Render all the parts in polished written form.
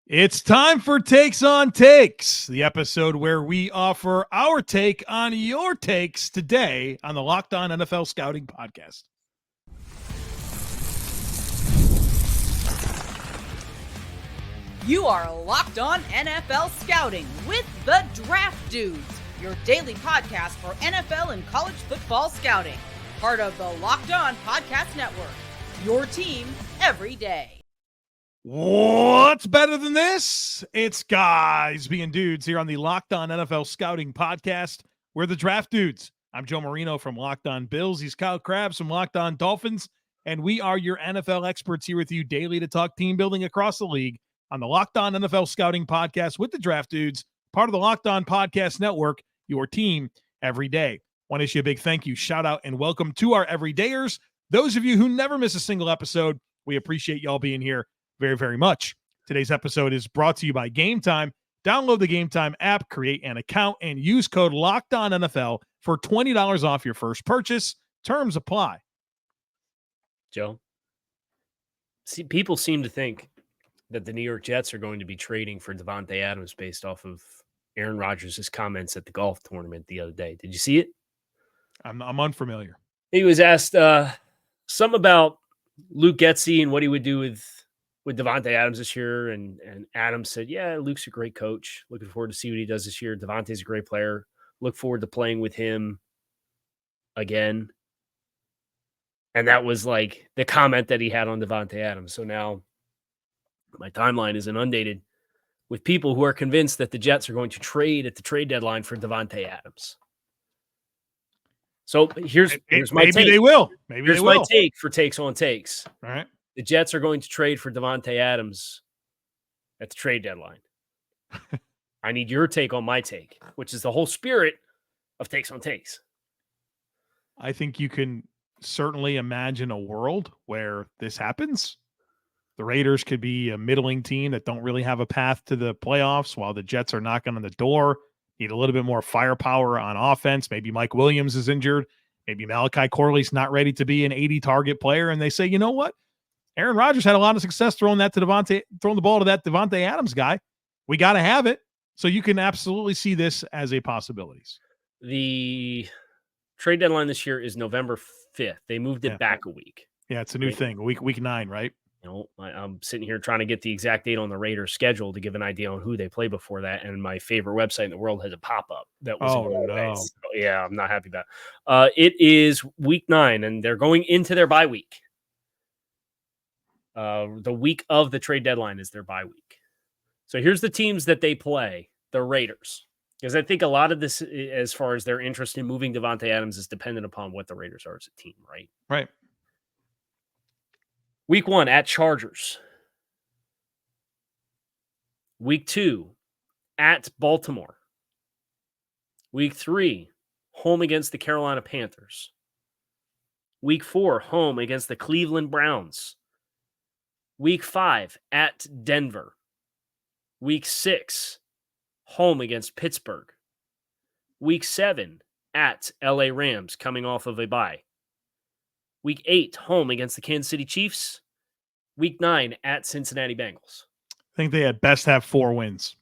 It's time for Takes on Takes, the episode where we offer our take on your takes today on the Locked On NFL Scouting Podcast. You are Locked On NFL Scouting with the Draft Dudes, your daily podcast for NFL and college football scouting. Part of the Locked On Podcast Network, your team every day. What's better than this? It's guys being dudes here on the Locked On NFL Scouting Podcast. We're the Draft Dudes. I'm Joe Marino from Locked On Bills. He's Kyle Crabbs from Locked On Dolphins. And we are your NFL experts here with you daily to talk team building across the league on the Locked On NFL Scouting Podcast with the Draft Dudes, part of the Locked On Podcast Network, your team every day. Want to issue a big thank you, shout out, and welcome to our everydayers. Those of you who never miss a single episode, we appreciate y'all being here very, very much. Today's episode is brought to you by Game Time. Download the Game Time app, create an account, and use code LOCKEDONNFL for $20 off your first purchase. Terms apply. Joe, people seem to think that the New York Jets are going to be trading for Davante Adams based off of Aaron Rodgers' comments at the golf tournament the other day. Did you see it? I'm unfamiliar. He was asked some about Luke Getsy and what he would do with Davante Adams this year, and Adams said, yeah, Luke's a great coach. Looking forward to see what he does this year. Davante's a great player. Look forward to playing with him again. And that was like the comment that he had on Davante Adams. So now my timeline is inundated with people who are convinced that the Jets are going to trade at the trade deadline for Davante Adams. So here's my take. Maybe they will. Here's my take for Takes on Takes. All right. The Jets are going to trade for Davante Adams at the trade deadline. I need your take on my take, which is the whole spirit of Takes on Takes. I think you can certainly imagine a world where this happens. The Raiders could be a middling team that don't really have a path to the playoffs, while the Jets are knocking on the door, need a little bit more firepower on offense. Maybe Mike Williams is injured. Maybe Malachi Corley's not ready to be an 80-target player, and they say, you know what? Aaron Rodgers had a lot of success throwing the ball to that Davante Adams guy. We got to have it. So you can absolutely see this as a possibility. The trade deadline this year is November 5th. They moved it back a week. Yeah, it's a new thing. Week 9, right? You know, I'm sitting here trying to get the exact date on the Raiders schedule to give an idea on who they play before that. And my favorite website in the world has a pop-up that was no. So, yeah, I'm not happy about it. It is week 9, and they're going into their bye week. The week of the trade deadline is their bye week. So here's the teams that they play, the Raiders. Because I think a lot of this, as far as their interest in moving Davante Adams, is dependent upon what the Raiders are as a team, right? Right. Week 1 at Chargers. Week 2 at Baltimore. Week 3, home against the Carolina Panthers. Week 4, home against the Cleveland Browns. Week 5 at Denver. Week 6, home against Pittsburgh. Week 7 at LA Rams, coming off of a bye. Week 8, home against the Kansas City Chiefs. Week 9 at Cincinnati Bengals. I think they at best have 4 wins.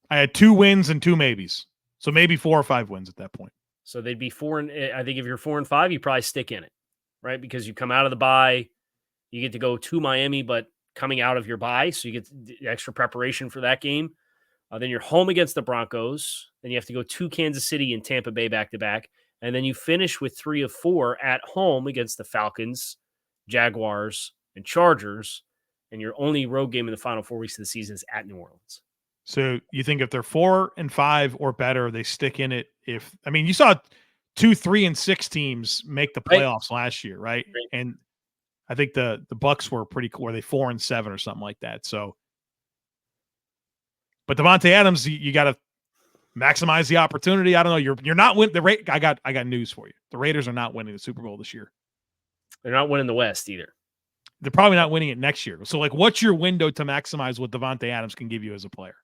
I had 2 wins and 2 maybes. So maybe 4 or 5 wins at that point. So they'd be 4. I think if you're 4-5, you probably stick in it, right? Because you come out of the bye, you get to go to Miami, but coming out of your bye, so you get the extra preparation for that game. Then you're home against the Broncos. Then you have to go to Kansas City and Tampa Bay back-to-back. And then you finish with 3 of 4 at home against the Falcons, Jaguars, and Chargers. And your only road game in the final 4 weeks of the season is at New Orleans. So you think if they're 4-5 or better, they stick in it. You saw 2, 3, and 6 teams make the playoffs last year, right? And I think the Bucks were pretty cool. Were they 4-7 or something like that? So, but Davante Adams, you got to maximize the opportunity. I don't know. You're not winning I got news for you. The Raiders are not winning the Super Bowl this year. They're not winning the West either. They're probably not winning it next year. So, what's your window to maximize what Davante Adams can give you as a player?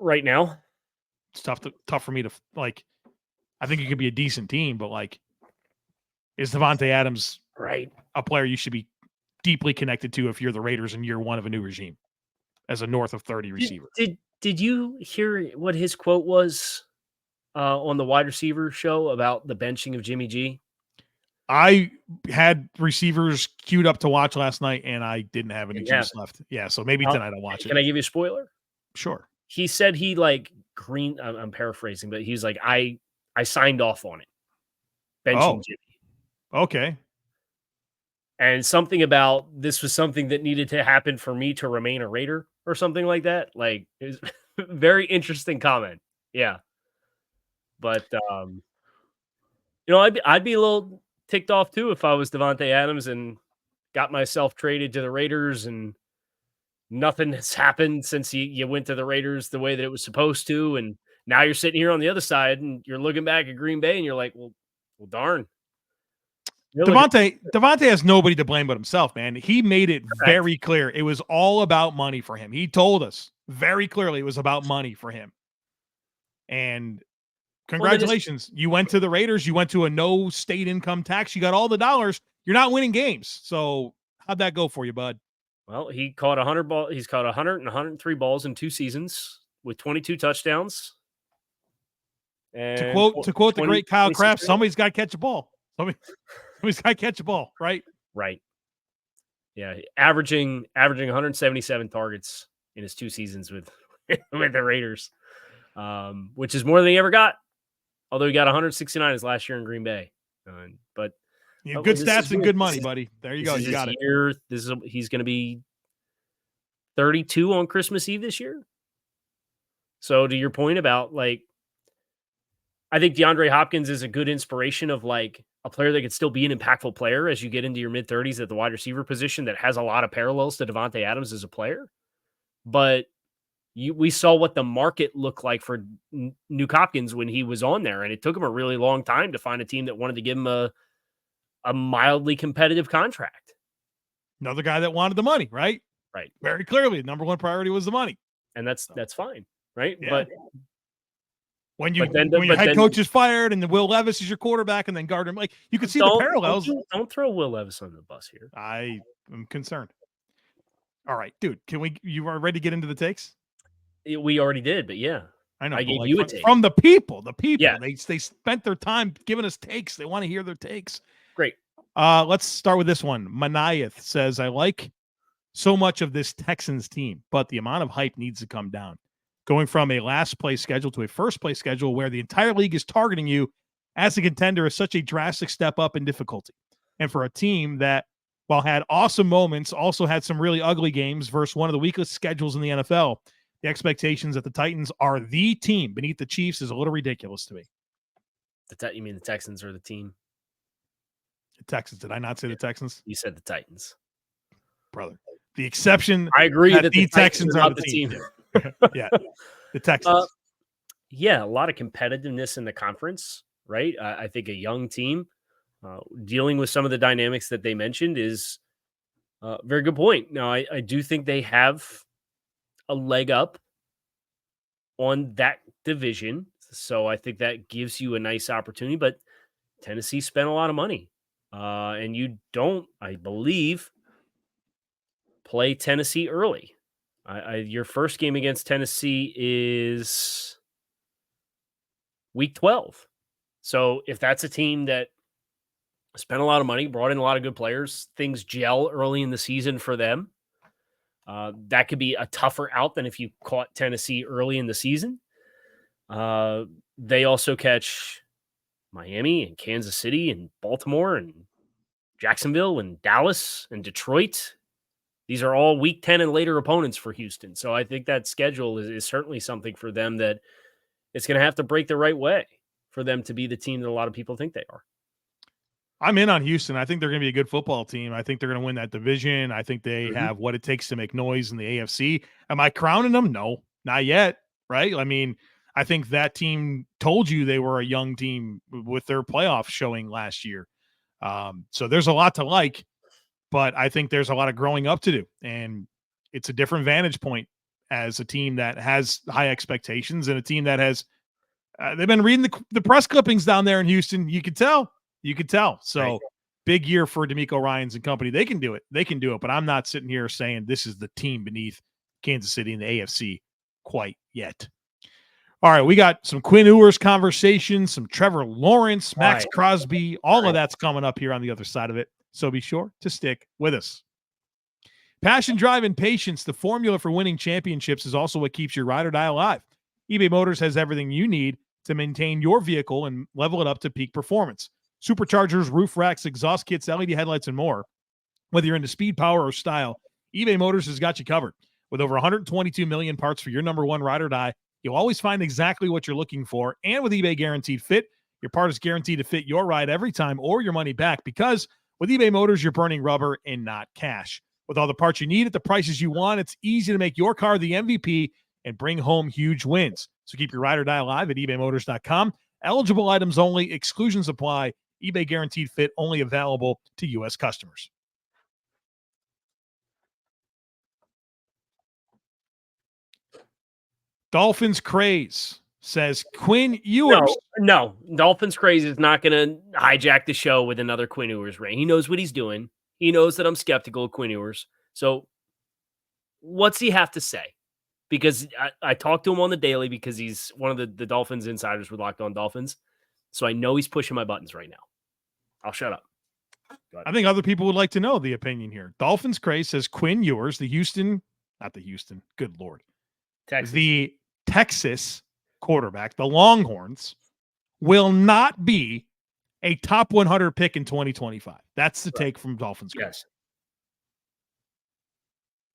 Right now, it's tough for me to I think it could be a decent team, but is Davante Adams right a player you should be deeply connected to if you're the Raiders in year one of a new regime as a north of 30 receiver. Did you hear what his quote was on the wide receiver show about the benching of Jimmy G? I had receivers queued up to watch last night, and I didn't have any juice left. Yeah, so maybe tonight I'll watch it. Can I give you a spoiler? Sure. He said he I'm paraphrasing, but he's like, I signed off on it. Benching Jimmy. Okay. And something about this was something that needed to happen for me to remain a Raider or something like that. Like, it was a very interesting comment. Yeah. But, I'd be a little ticked off too if I was Davante Adams and got myself traded to the Raiders and nothing has happened since you went to the Raiders the way that it was supposed to. And now you're sitting here on the other side and you're looking back at Green Bay and you're like, well darn. Davante has nobody to blame but himself, man. He made it very clear. It was all about money for him. He told us very clearly it was about money for him. And congratulations. You went to the Raiders. You went to a no state income tax. You got all the dollars. You're not winning games. So how'd that go for you, bud? Well, he caught 100 balls. He's caught 100 and 103 balls in 2 seasons with 22 touchdowns. And to quote the great Kyle Crabbs, somebody's got to catch a ball. Somebody's got to catch a ball, right? Right. Yeah, averaging 177 targets in his 2 seasons with the Raiders, which is more than he ever got. Although he got 169 his last year in Green Bay, but good stats and good money, buddy. There you go. You got it. He's going to be 32 on Christmas Eve this year. So to your point about I think DeAndre Hopkins is a good inspiration of a player that could still be an impactful player as you get into your mid-30s at the wide receiver position that has a lot of parallels to Davante Adams as a player. But we saw what the market looked like for Nuke Hopkins when he was on there, and it took him a really long time to find a team that wanted to give him a mildly competitive contract. Another guy that wanted the money, right? Right. Very clearly, the number one priority was the money. And that's fine, right? Yeah. But when your head coach is fired and then Will Levis is your quarterback and then Gardner, you can see the parallels. Don't throw Will Levis under the bus here. I am concerned. All right, dude, you are ready to get into the takes? We already did, but yeah. I know. I gave you a take. From the people. Yeah. They spent their time giving us takes. They want to hear their takes. Great. Let's start with this one. Maniath says, I like so much of this Texans team, but the amount of hype needs to come down. Going from a last place schedule to a first place schedule where the entire league is targeting you as a contender is such a drastic step up in difficulty. And for a team that, while had awesome moments, also had some really ugly games versus one of the weakest schedules in the NFL, the expectations that the Titans are the team beneath the Chiefs is a little ridiculous to me. You mean the Texans are the team? The Texans. Did I not say the Texans? You said the Titans. Brother. The exception. I agree that the Texans are the team. Yeah. The Texans. Yeah, a lot of competitiveness in the conference, right? I think a young team dealing with some of the dynamics that they mentioned is a very good point. Now, I do think they have a leg up on that division. So I think that gives you a nice opportunity, but Tennessee spent a lot of money. And you don't, I believe, play Tennessee early. Your first game against Tennessee is week 12. So if that's a team that spent a lot of money, brought in a lot of good players, things gel early in the season for them, that could be a tougher out than if you caught Tennessee early in the season. They also catch Miami and Kansas City and Baltimore and Jacksonville and Dallas and Detroit. These are all week 10 and later opponents for Houston. So I think that schedule is certainly something for them that it's going to have to break the right way for them to be the team that a lot of people think they are. I'm in on Houston. I think they're going to be a good football team. I think they're going to win that division. I think they have what it takes to make noise in the AFC. Am I crowning them? No, not yet. Right? I mean, I think that team told you they were a young team with their playoff showing last year. So there's a lot to like, but I think there's a lot of growing up to do. And it's a different vantage point as a team that has high expectations and a team that has they've been reading the press clippings down there in Houston. You could tell. So big year for Demeco Ryans and company. They can do it. But I'm not sitting here saying this is the team beneath Kansas City in the AFC quite yet. All right, we got some Quinn Ewers conversation, some Trevor Lawrence, Maxx Crosby. All of that's coming up here on the other side of it. So be sure to stick with us. Passion, drive, and patience, the formula for winning championships, is also what keeps your ride or die alive. eBay Motors has everything you need to maintain your vehicle and level it up to peak performance. Superchargers, roof racks, exhaust kits, LED headlights, and more. Whether you're into speed, power, or style, eBay Motors has got you covered. With over 122 million parts for your number one ride or die, you'll always find exactly what you're looking for. And with eBay Guaranteed Fit, your part is guaranteed to fit your ride every time or your money back, because with eBay Motors, you're burning rubber and not cash. With all the parts you need at the prices you want, it's easy to make your car the MVP and bring home huge wins. So keep your ride or die alive at ebaymotors.com. Eligible items only. Exclusions apply. eBay Guaranteed Fit only available to U.S. customers. Dolphins craze says Quinn Ewers. No. Dolphins craze is not going to hijack the show with another Quinn Ewers reign. He knows what he's doing. He knows that I'm skeptical of Quinn Ewers. So what's he have to say? Because I talked to him on the daily because he's one of the Dolphins insiders with Locked On Dolphins. So I know he's pushing my buttons right now. I'll shut up. I think other people would like to know the opinion here. Dolphins craze says Quinn Ewers, good Lord. Texas. The Texas quarterback, the Longhorns, will not be a top 100 pick in 2025. That's the take from Dolphins. Yes.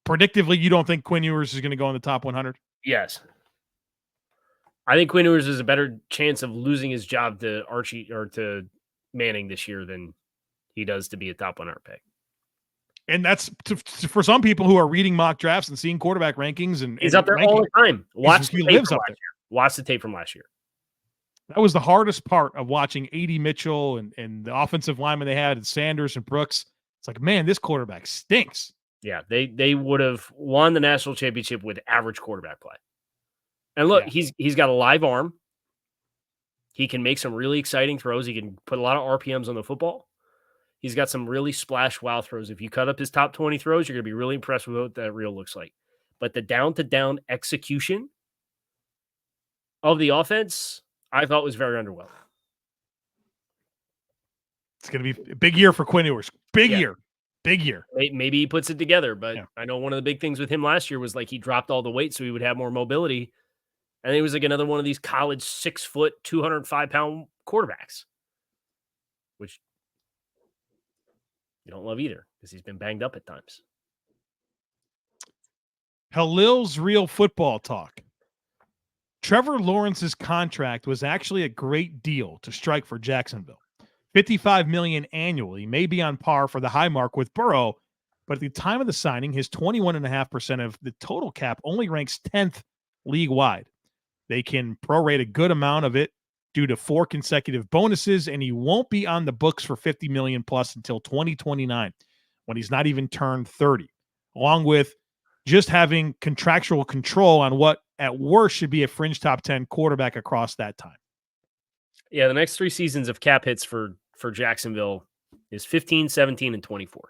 Predictively, you don't think Quinn Ewers is going to go in the top 100? Yes. I think Quinn Ewers has a better chance of losing his job to Archie or to Manning this year than he does to be a top 100 pick. And that's for some people who are reading mock drafts and seeing quarterback rankings. And he's up there all the time. Watch the tape from last year. That was the hardest part of watching A.D. Mitchell and the offensive linemen they had, and Sanders and Brooks. It's like, man, this quarterback stinks. Yeah, they would have won the national championship with average quarterback play. And look, he's got a live arm. He can make some really exciting throws. He can put a lot of RPMs on the football. He's got some really splash wow throws. If you cut up his top 20 throws, you're going to be really impressed with what that reel looks like. But the down-to-down execution of the offense, I thought was very underwhelming. It's going to be a big year for Quinn Ewers. Big year. Maybe he puts it together, but I know one of the big things with him last year was like he dropped all the weight so he would have more mobility. And he was like another one of these college 6 foot, 205-pound quarterbacks, which you don't love either because he's been banged up at times. Halil's Real Football Talk. Trevor Lawrence's contract was actually a great deal to strike for Jacksonville. $55 million annually may be on par for the high mark with Burrow, but at the time of the signing, his 21.5% of the total cap only ranks 10th league-wide. They can prorate a good amount of it due to 4 consecutive bonuses, and he won't be on the books for $50 million plus until 2029, when he's not even turned 30, along with just having contractual control on what at worst should be a fringe top 10 quarterback across that time. Yeah, the next 3 seasons of cap hits for Jacksonville is 15, 17, and 24.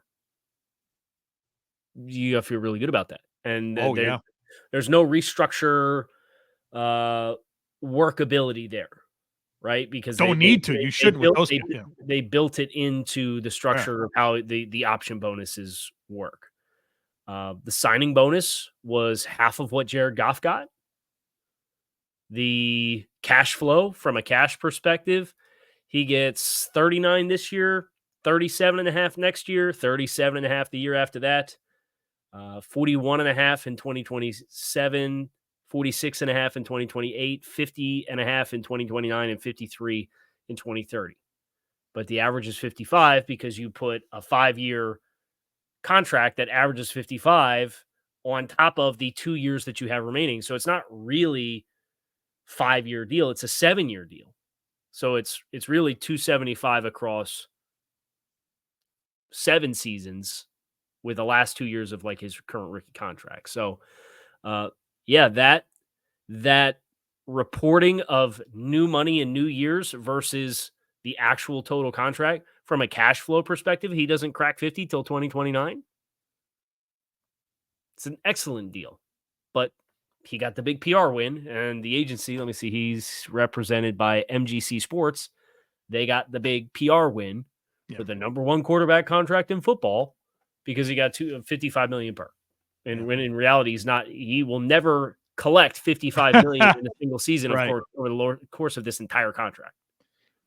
You feel really good about that. And there's no restructure workability there, right? Because you should with those. They built it into the structure of how the option bonuses work. The signing bonus was half of what Jared Goff got. The cash flow from a cash perspective, he gets 39 this year, 37.5 next year, 37.5 the year after that, 41.5 in 2027, 46.5 in 2028, 50.5 in 2029, and 53 in 2030. But the average is 55 because you put a 5-year contract that averages 55 on top of the 2 years that you have remaining. So it's not really 5-year deal. It's a 7-year deal. So it's really 275 across 7 seasons with the last 2 years of like his current rookie contract. So that reporting of new money in new years versus the actual total contract from a cash flow perspective, he doesn't crack 50 till 2029. It's an excellent deal, but he got the big PR win, and the agency, let me see, he's represented by MGC Sports. They got the big PR win for the number one quarterback contract in football because he got $55 million per. And when in reality, he will never collect $55 million in a single season, of course, over the course of this entire contract.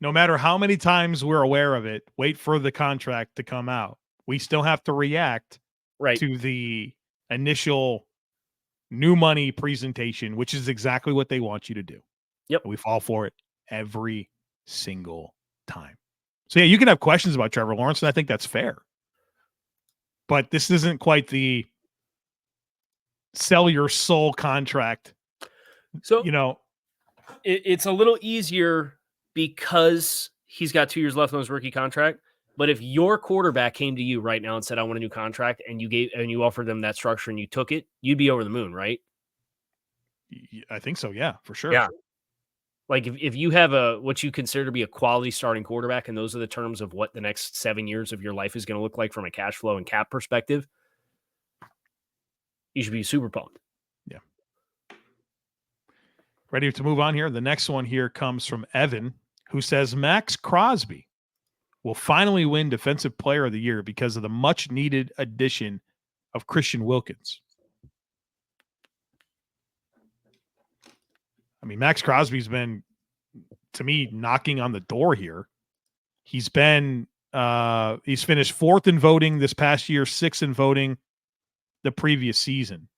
No matter how many times we're aware of it, wait for the contract to come out. We still have to react to the initial new money presentation, which is exactly what they want you to do. Yep. And we fall for it every single time. So yeah, you can have questions about Trevor Lawrence, and I think that's fair. But this isn't quite the sell your soul contract. So, it's a little easier because he's got 2 years left on his rookie contract. But if your quarterback came to you right now and said, I want a new contract, and you offered them that structure and you took it, you'd be over the moon, right? I think so. Yeah, for sure. Yeah. Like if you have what you consider to be a quality starting quarterback, and those are the terms of what the next 7 years of your life is going to look like from a cash flow and cap perspective, you should be super pumped. Yeah. Ready to move on here? The next one here comes from Evan, who says Maxx Crosby will finally win Defensive Player of the Year because of the much-needed addition of Christian Wilkins. I mean, Maxx Crosby's been, to me, knocking on the door here. He's finished 4th in voting this past year, 6th in voting the previous season.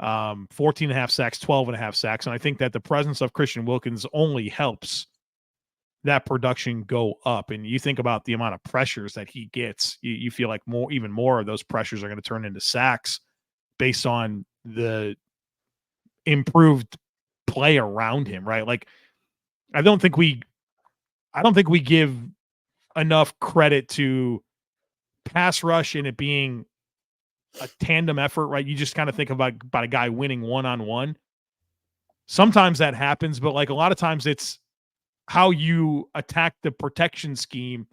14.5 sacks, 12.5 sacks. And I think that the presence of Christian Wilkins only helps that production go up. And you think about the amount of pressures that he gets, you feel like even more of those pressures are going to turn into sacks based on the improved play around him, right? Like, I don't think we give enough credit to pass rush and it being a tandem effort, right? You just kind of think about a guy winning one-on-one. Sometimes that happens, but like a lot of times it's how you attack the protection scheme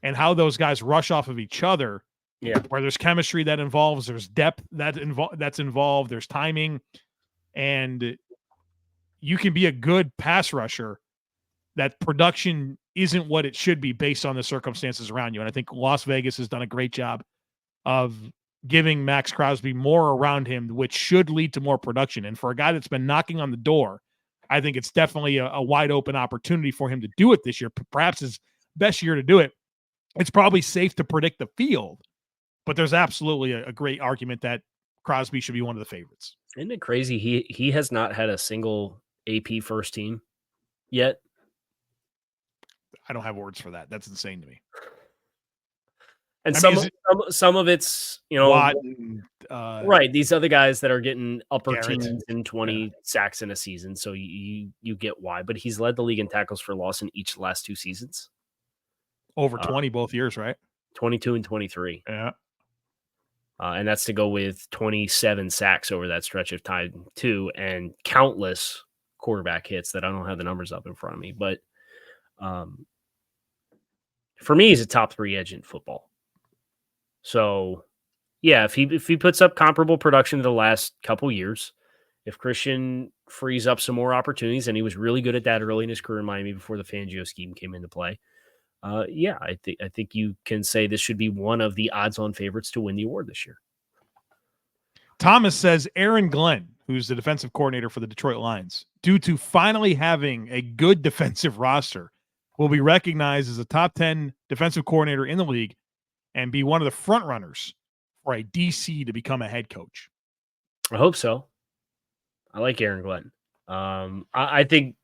and how those guys rush off of each other. Yeah. Where there's chemistry that involves, there's depth that's involved, there's timing, and you can be a good pass rusher. That production isn't what it should be based on the circumstances around you. And I think Las Vegas has done a great job of giving Maxx Crosby more around him, which should lead to more production. And for a guy that's been knocking on the door, I think it's definitely a wide open opportunity for him to do it this year. Perhaps his best year to do it. It's probably safe to predict the field, but there's absolutely a great argument that Crosby should be one of the favorites. Isn't it crazy? He has not had a single AP first team yet. I don't have words for that. That's insane to me. And some of it's, Watt, right. These other guys that are getting upper Garrett, teens and 20 sacks in a season. So you get why, but he's led the league in tackles for loss in each of the last 2 seasons. Over 20 both years, right? 22 and 23. Yeah. And that's to go with 27 sacks over that stretch of time too, and countless quarterback hits that I don't have the numbers up in front of me. But for me, he's a top 3 edge in football. So, yeah, if he puts up comparable production to the last couple years, if Christian frees up some more opportunities, and he was really good at that early in his career in Miami before the Fangio scheme came into play, I think you can say this should be one of the odds-on favorites to win the award this year. Thomas says Aaron Glenn, who's the defensive coordinator for the Detroit Lions, due to finally having a good defensive roster, will be recognized as a top 10 defensive coordinator in the league and be one of the front runners for a DC to become a head coach. I hope so. I like Aaron Glenn. I think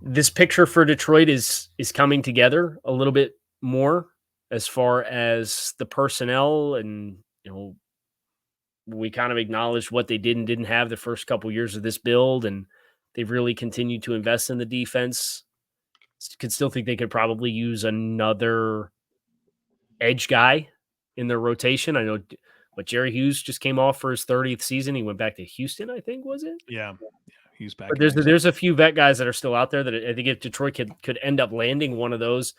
this picture for Detroit is coming together a little bit more as far as the personnel, and we kind of acknowledged what they did and didn't have the first couple years of this build, and they've really continued to invest in the defense. Could still think they could probably use another edge guy in their rotation. I know what Jerry Hughes just came off for his 30th season. He went back to Houston, I think, was it? Yeah, he's back. But there's a few vet guys that are still out there that I think if Detroit could end up landing one of those,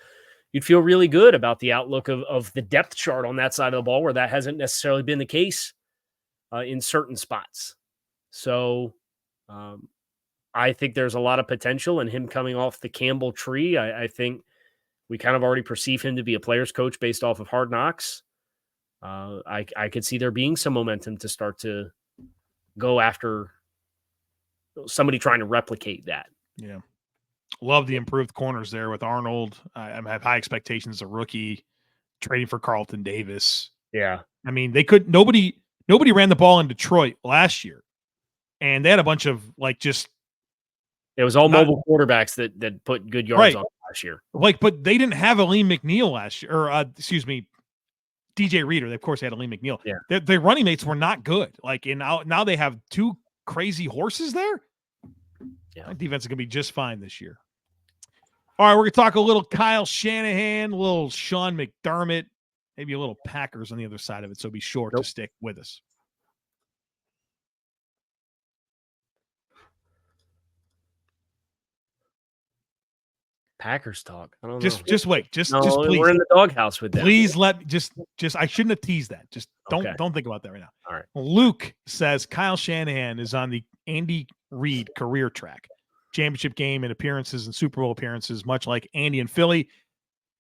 you'd feel really good about the outlook of the depth chart on that side of the ball, where that hasn't necessarily been the case in certain spots. So I think there's a lot of potential in him coming off the Campbell tree. I think we kind of already perceive him to be a player's coach based off of Hard Knocks. I could see there being some momentum to start to go after somebody trying to replicate that. Yeah. Love the improved corners there with Arnold. I have high expectations as a rookie, trading for Carlton Davis. Yeah. I mean, nobody ran the ball in Detroit last year. And they had a bunch of it was all mobile quarterbacks that put good yards on last year. But they didn't have Aleem McNeil last year, or DJ Reader. Of course, they had Aleem McNeil. Yeah. Their running mates were not good. And now they have two crazy horses there. Yeah. That defense is going to be just fine this year. All right, we're going to talk a little Kyle Shanahan, a little Sean McDermott, maybe a little Packers on the other side of it, so be sure to stick with us. Packers talk. I don't know. Just wait. Just please. We're in the doghouse with them. Please I shouldn't have teased that. Just don't think about that right now. All right. Luke says Kyle Shanahan is on the Andy Reid career track. Championship game and appearances and Super Bowl appearances, much like Andy in Philly.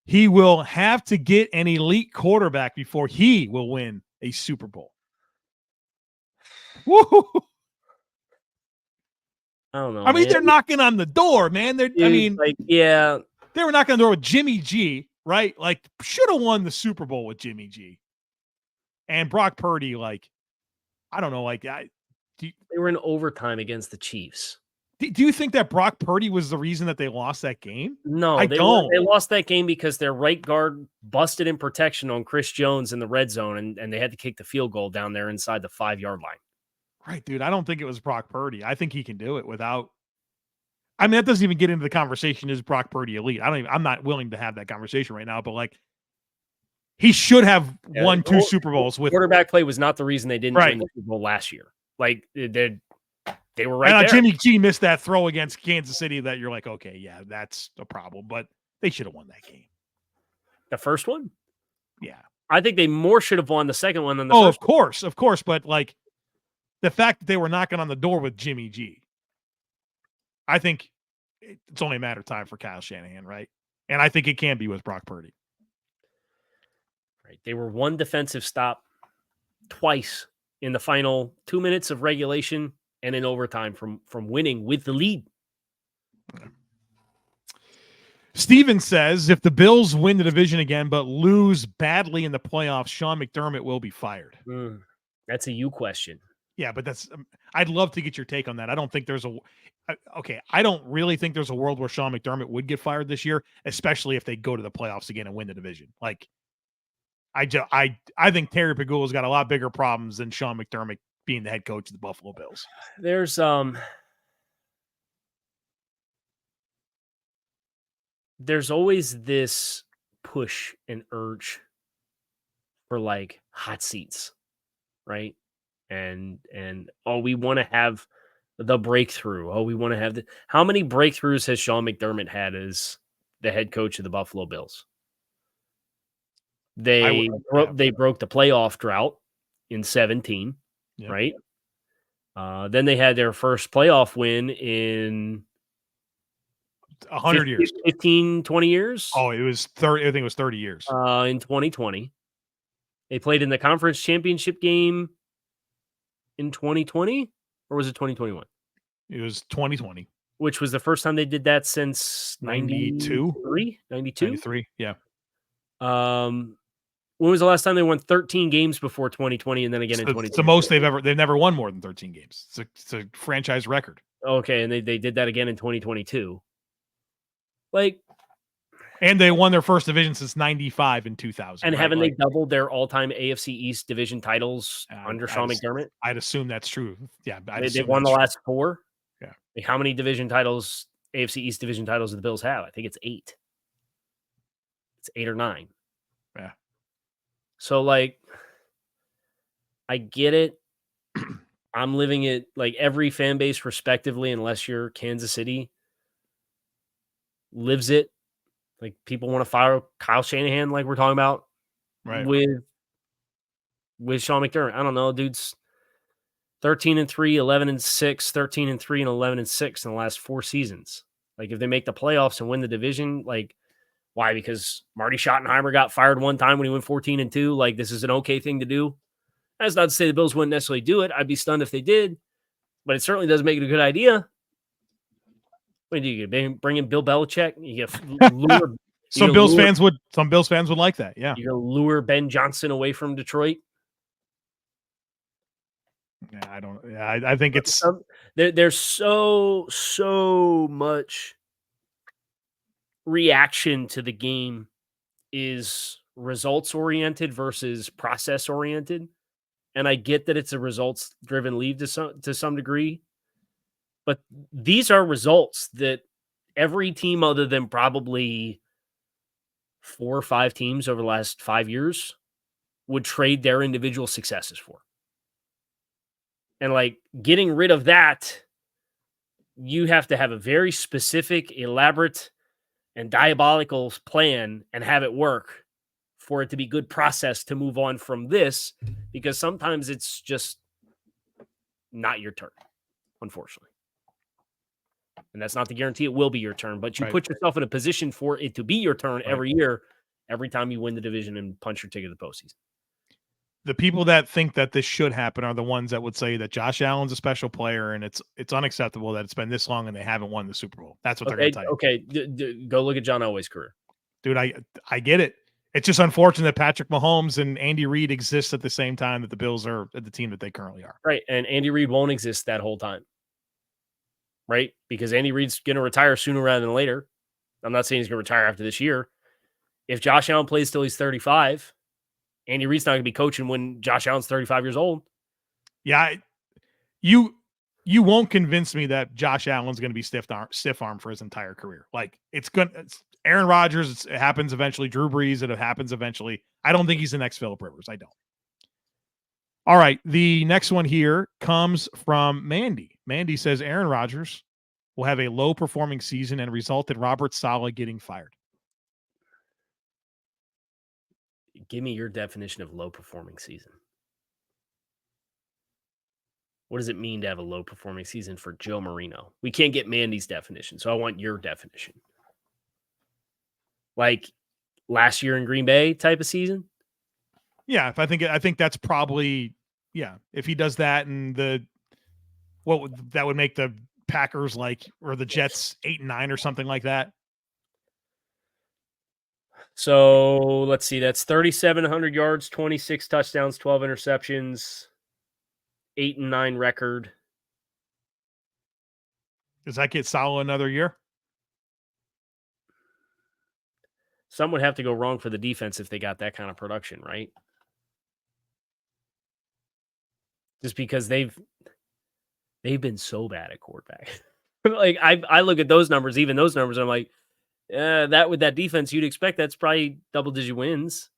He will have to get an elite quarterback before he will win a Super Bowl. Woo! I don't know. I mean, they're knocking on the door, man. They were knocking on the door with Jimmy G, right? Should have won the Super Bowl with Jimmy G. And Brock Purdy, I don't know, they were in overtime against the Chiefs. Do you think that Brock Purdy was the reason that they lost that game? No, I don't. They lost that game because their right guard busted in protection on Chris Jones in the red zone, and they had to kick the field goal down there inside the 5-yard line. Right, dude. I don't think it was Brock Purdy. I think he can do it without. I mean, that doesn't even get into the conversation. Is Brock Purdy elite? I'm not willing to have that conversation right now. But he should have won 2 Super Bowls with quarterback play. Was not the reason they didn't win the Super Bowl last year. They were right there. Jimmy G missed that throw against Kansas City. That you're like, okay, yeah, that's a problem. But they should have won that game. The first one, yeah. I think they more should have won the second one than the first. Of course. But the fact that they were knocking on the door with Jimmy G, I think it's only a matter of time for Kyle Shanahan, right? And I think it can be with Brock Purdy. Right. They were one defensive stop twice in the final 2 minutes of regulation and in overtime from winning with the lead. Steven says, if the Bills win the division again but lose badly in the playoffs, Sean McDermott will be fired. That's a you question. Yeah, but I'd love to get your take on that. I don't think there's I don't really think there's a world where Sean McDermott would get fired this year, especially if they go to the playoffs again and win the division. I think Terry Pagula's got a lot bigger problems than Sean McDermott being the head coach of the Buffalo Bills. There's always this push and urge for hot seats, right? And we want to have the breakthrough. We want to have how many breakthroughs has Sean McDermott had as the head coach of the Buffalo Bills? They broke the playoff drought in 2017, right? Then they had their first playoff win in 100 years, 15, 20 years. Oh, it was 30. I think it was 30 years. In 2020, they played in the conference championship game in 2020, or was it 2021? It was 2020, which was the first time they did that since 92. Yeah. When was the last time they won 13 games before 2020 and then again in 2020? It's the most they've never won more than 13 games. It's a franchise record. Okay, and they did that again in 2022. And they won their first division since 95 and 2000. And haven't they doubled their all-time AFC East division titles under Sean McDermott? I'd assume that's true. Yeah. They won the last 4? Yeah. How many division titles, AFC East division titles, do the Bills have? I think it's 8. It's 8 or 9. Yeah. So, I get it. I'm living it, every fan base respectively, unless you're Kansas City, lives it. Like people want to fire Kyle Shanahan, like we're talking about with Sean McDermott. I don't know, dude's 13-3, 11-6, 13-3, and 11-6 in the last 4 seasons. Like if they make the playoffs and win the division, like why? Because Marty Schottenheimer got fired one time when he went 14-2. Like this is an okay thing to do. That's not to say the Bills wouldn't necessarily do it. I'd be stunned if they did, but it certainly doesn't make it a good idea. What do you get? Bring in Bill Belichick? You get lure, some Bills fans would like that. Yeah. You're going to lure Ben Johnson away from Detroit. Yeah, I think it's there's so much reaction to the game is results oriented versus process oriented, and I get that it's a results driven league to some degree, but these are results that every team other than probably 4 or 5 teams over the last 5 years would trade their individual successes for. And like getting rid of that, you have to have a very specific, elaborate, and diabolical plan and have it work for it to be good process to move on from this, because sometimes it's just not your turn, unfortunately. And that's not the guarantee it will be your turn, but you put yourself in a position for it to be your turn every year, every time you win the division and punch your ticket to the postseason. The people that think that this should happen are the ones that would say that Josh Allen's a special player and it's unacceptable that it's been this long and they haven't won the Super Bowl. That's what they're going to tell you. Okay, go look at John Elway's career. Dude, I get it. It's just unfortunate that Patrick Mahomes and Andy Reid exist at the same time that the Bills are at the team that they currently are. Right, and Andy Reid won't exist that whole time. Right? Because Andy Reid's going to retire sooner rather than later. I'm not saying he's going to retire after this year. If Josh Allen plays till he's 35, Andy Reid's not going to be coaching when Josh Allen's 35 years old. Yeah, you won't convince me that Josh Allen's going to be stiff arm for his entire career. Like it's Aaron Rodgers. It happens eventually. Drew Brees. It happens eventually. I don't think he's the next Phillip Rivers. I don't. All right. The next one here comes from Mandy. Mandy says Aaron Rodgers will have a low performing season and result in Robert Saleh getting fired. Give me your definition of low performing season. What does it mean to have a low performing season for Joe Marino? We can't get Mandy's definition, so I want your definition. Like last year in Green Bay type of season? Yeah, I think that's probably, yeah. If he does that and that would make the Packers or the Jets 8-9 or something like that. So let's see, that's 3,700 yards, 26 touchdowns, 12 interceptions, 8-9 record. Does that get Saleh another year? Some would have to go wrong for the defense if they got that kind of production, right? Just because they've been so bad at quarterback. Like I look at those numbers, even those numbers, I'm like, that with that defense, you'd expect that's probably double-digit wins.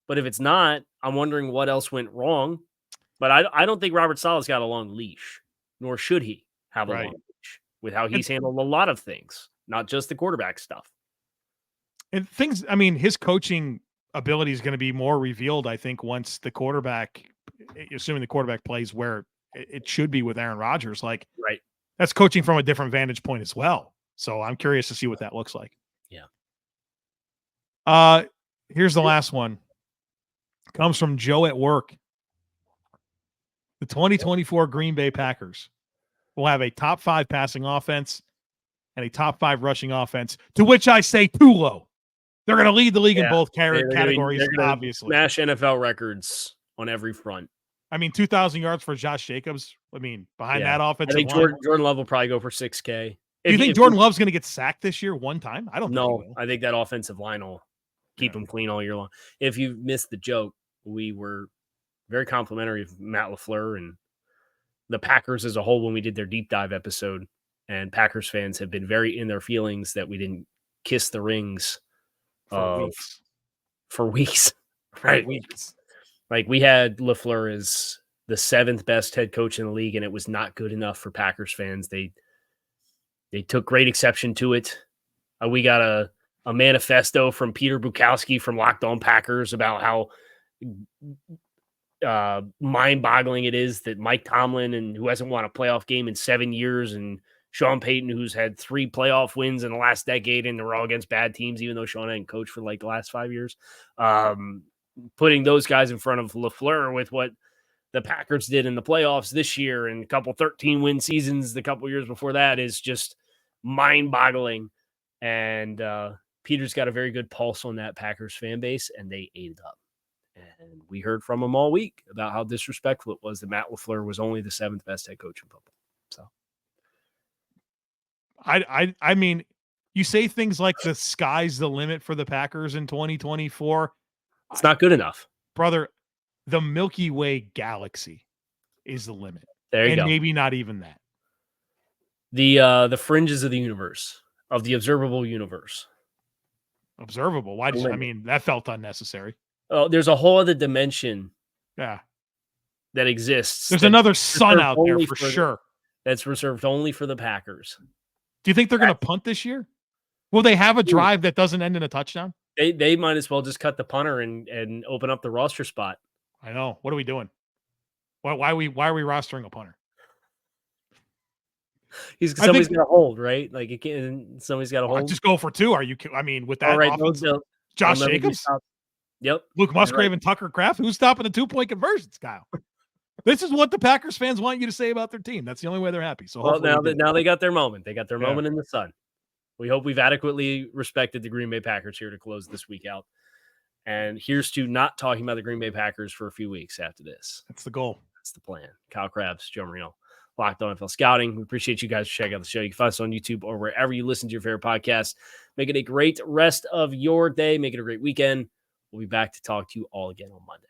But if it's not, I'm wondering what else went wrong. But I don't think Robert Saleh's got a long leash, nor should he have a long leash with how he's handled a lot of things, not just the quarterback stuff. And things, I mean, his coaching ability is going to be more revealed, I think, once the quarterback, assuming the quarterback plays where it should be with Aaron Rodgers. Like, right. That's coaching from a different vantage point as well. So I'm curious to see what that looks like. Yeah. Here's the last one. Comes from Joe at work. The 2024 Green Bay Packers will have a top 5 passing offense and a top 5 rushing offense, to which I say too low. They're going to lead the league in both categories, obviously. Smash NFL records on every front. I mean, 2,000 yards for Josh Jacobs. I mean, behind that offensive line. I think Jordan Love will probably go for 6K. Do you think Jordan Love's going to get sacked this year one time? I don't know. I think that offensive line will keep him clean all year long. If you missed the joke, we were very complimentary of Matt LaFleur and the Packers as a whole when we did their deep dive episode. And Packers fans have been very in their feelings that we didn't kiss the rings for weeks. Right. Weeks. Like we had LaFleur as the 7th best head coach in the league, and it was not good enough for Packers fans. They took great exception to it. We got a manifesto from Peter Bukowski from Locked On Packers about how mind-boggling it is that Mike Tomlin, and who hasn't won a playoff game in 7 years, and Sean Payton, who's had 3 playoff wins in the last decade, and they're all against bad teams, even though Sean hadn't coached for like the last 5 years. Putting those guys in front of LaFleur with what the Packers did in the playoffs this year and a couple 13-win seasons the couple years before that is just mind-boggling. And Peter's got a very good pulse on that Packers fan base, and they ate it up. And we heard from him all week about how disrespectful it was that Matt LaFleur was only the 7th best head coach in football. So, I mean, you say things like the sky's the limit for the Packers in 2024. It's not good enough. Brother, the Milky Way galaxy is the limit. There you go. And maybe not even that. The fringes of the universe, of the observable universe. Observable? Why did you, I mean, that felt unnecessary. Oh, there's a whole other dimension. Yeah. That exists. There's another sun out there for sure. That's reserved only for the Packers. Do you think they're going to punt this year? Will they have a drive that doesn't end in a touchdown? They might as well just cut the punter and open up the roster spot. I know. What are we doing? Why are we rostering a punter? Somebody's got to hold, right? Like somebody's got to hold. Just go for 2. Are you? I mean, with that offense, Josh Jacobs, yep, Luke Musgrave, and Tucker Kraft. Who's stopping the 2-point conversions, Kyle? This is what the Packers fans want you to say about their team. That's the only way they're happy. So now they got their moment. They got their moment in the sun. We hope we've adequately respected the Green Bay Packers here to close this week out. And here's to not talking about the Green Bay Packers for a few weeks after this. That's the goal. That's the plan. Kyle Crabbs, Joe Marino, Locked On NFL Scouting. We appreciate you guys for checking out the show. You can find us on YouTube or wherever you listen to your favorite podcast. Make it a great rest of your day. Make it a great weekend. We'll be back to talk to you all again on Monday.